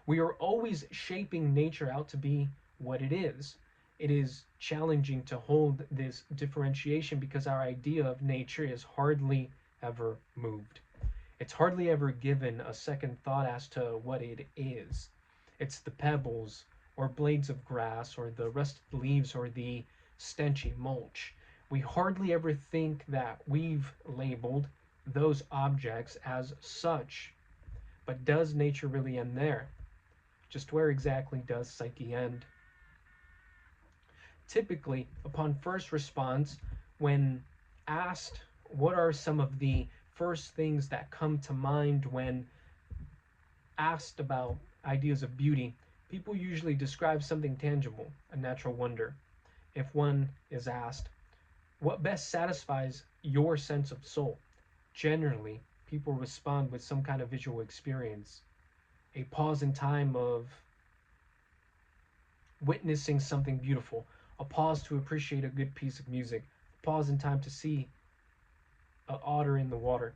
We are always shaping nature out to be what it is. It is challenging to hold this differentiation because our idea of nature is hardly ever moved. It's hardly ever given a second thought as to what it is. It's the pebbles or blades of grass or the rusted leaves or the stenchy mulch. We hardly ever think that we've labeled those objects as such. But does nature really end there? Just where exactly does psyche end? Typically, upon first response, when asked what are some of the first things that come to mind when asked about ideas of beauty, people usually describe something tangible, a natural wonder. If one is asked, what best satisfies your sense of soul? Generally, people respond with some kind of visual experience, a pause in time of witnessing something beautiful, a pause to appreciate a good piece of music, a pause in time to see an otter in the water,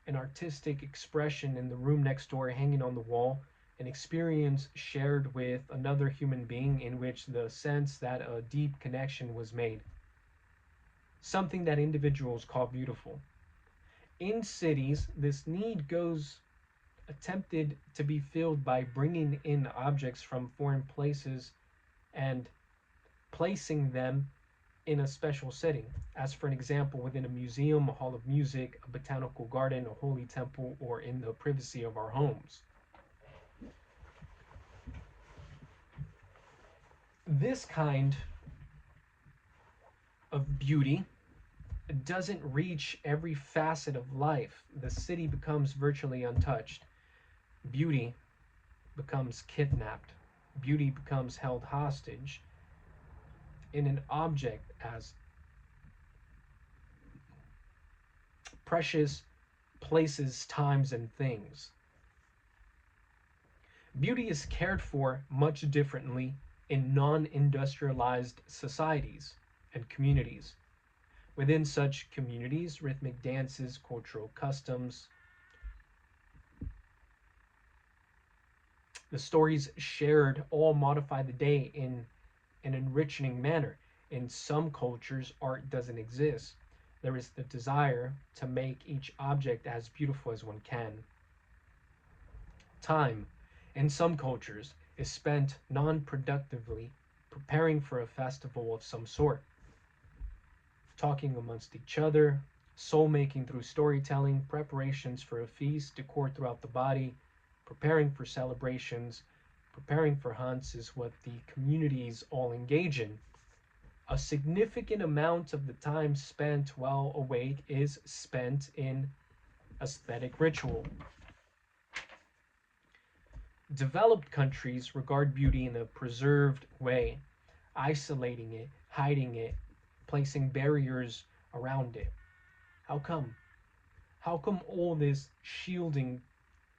an artistic expression in the room next door hanging on the wall, an experience shared with another human being in which the sense that a deep connection was made. Something that individuals call beautiful. In cities, this need goes attempted to be filled by bringing in objects from foreign places and placing them in a special setting, as for an example, within a museum, a hall of music, a botanical garden, a holy temple, or in the privacy of our homes. This kind of beauty doesn't reach every facet of life. The city becomes virtually untouched. Beauty becomes kidnapped. Beauty becomes held hostage in an object as precious places, times, and things. Beauty is cared for much differently in non industrialized societies and communities. Within such communities, rhythmic dances, cultural customs, the stories shared all modify the day in an enriching manner. In some cultures, art doesn't exist. There is the desire to make each object as beautiful as one can. Time, in some cultures, is spent non productively preparing for a festival of some sort, talking amongst each other, soul making through storytelling, preparations for a feast, decor throughout the body, preparing for celebrations, preparing for hunts is what the communities all engage in. A significant amount of the time spent while awake is spent in aesthetic ritual. Developed countries regard beauty in a preserved way, isolating it, hiding it, placing barriers around it. How come? How come all this shielding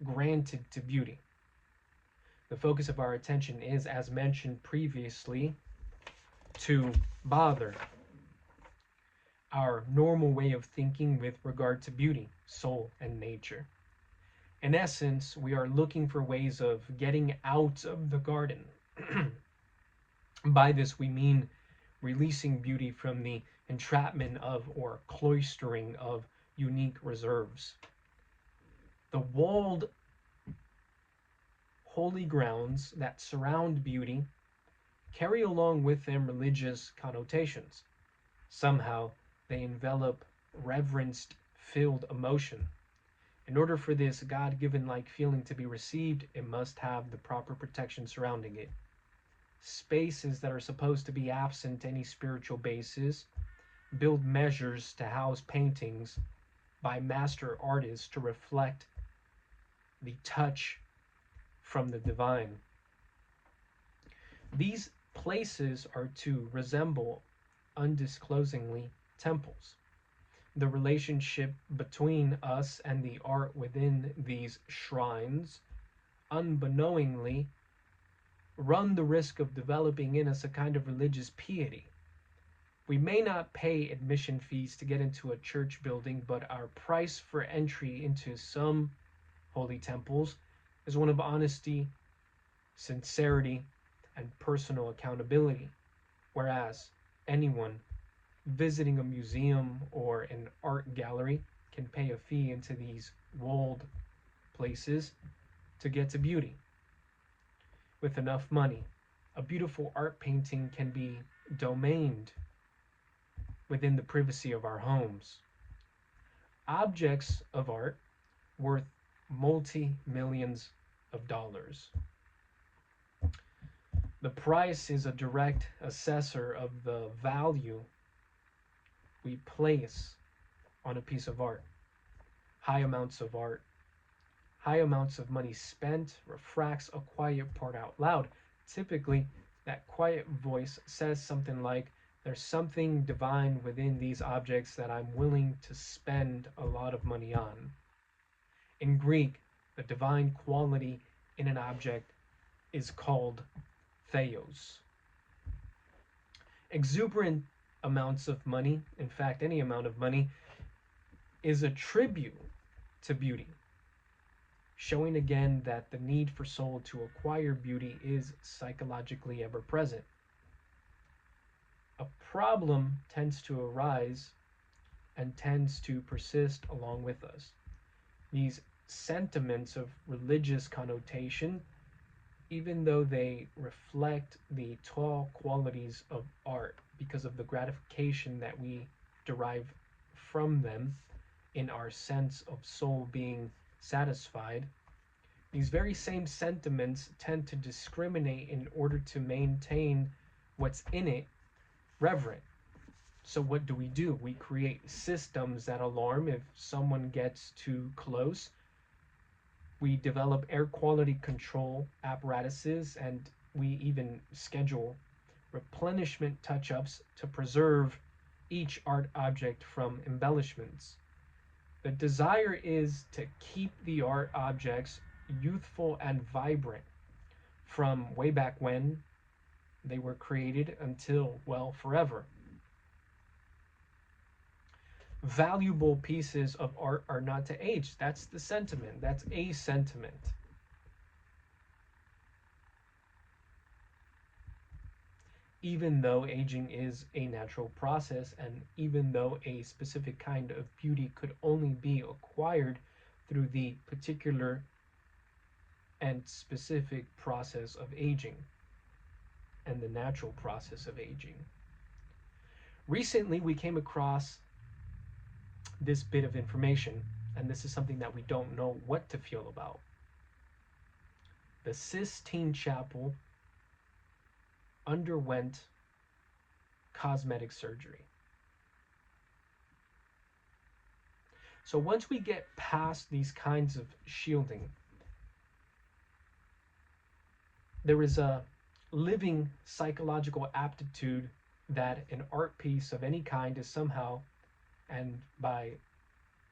granted to beauty? The focus of our attention is, as mentioned previously, to bother our normal way of thinking with regard to beauty, soul, and nature. In essence, we are looking for ways of getting out of the garden. By this, we mean releasing beauty from the entrapment of or cloistering of unique reserves. The walled holy grounds that surround beauty carry along with them religious connotations. Somehow, they envelop reverenced filled emotion. In order for this God given like feeling to be received, it must have the proper protection surrounding it. Spaces that are supposed to be absent any spiritual basis build measures to house paintings by master artists to reflect the touch from the divine. These places are to resemble undisclosingly temples. The relationship between us and the art within these shrines, unbeknowingly, run the risk of developing in us a kind of religious piety. We may not pay admission fees to get into a church building, but our price for entry into some holy temples is one of honesty sincerity, and personal accountability, whereas anyone visiting a museum or an art gallery can pay a fee into these walled places to get to beauty. With enough money, a beautiful art painting can be domained within the privacy of our homes. Objects of art worth multi millions of dollars. The price is a direct assessor of the value we place on a piece of art. High amounts of art, high amounts of money spent refracts a quiet part out loud. Typically, that quiet voice says something like, there's something divine within these objects that I'm willing to spend a lot of money on. In Greek, the divine quality in an object is called theos. Exuberant amounts of money, in fact, any amount of money, is a tribute to beauty, showing again that the need for soul to acquire beauty is psychologically ever present. A problem tends to arise and tends to persist along with us. These sentiments of religious connotation, even though they reflect the tall qualities of art because of the gratification that we derive from them in our sense of soul being satisfied, these very same sentiments tend to discriminate in order to maintain what's in it reverent. So what do? We create systems that alarm if someone gets too close. We develop air quality control apparatuses, and we even schedule replenishment touch-ups to preserve each art object from embellishments. The desire is to keep the art objects youthful and vibrant from way back when they were created until, well, forever. Valuable pieces of art are not to age. That's the sentiment. That's a sentiment. Even though aging is a natural process, and even though a specific kind of beauty could only be acquired through the particular and specific process of aging and the natural process of aging. Recently, we came across this bit of information, and this is something that we don't know what to feel about. The Sistine Chapel underwent cosmetic surgery. So once we get past these kinds of shielding, there is a living psychological aptitude that an art piece of any kind is somehow and by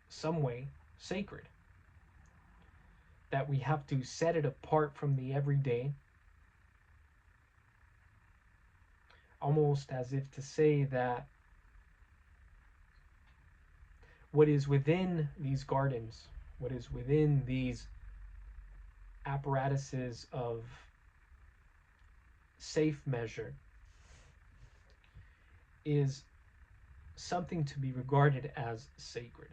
some way sacred. That we have to set it apart from the everyday, almost as if to say that what is within these gardens, what is within these apparatuses of safe measure, is something to be regarded as sacred.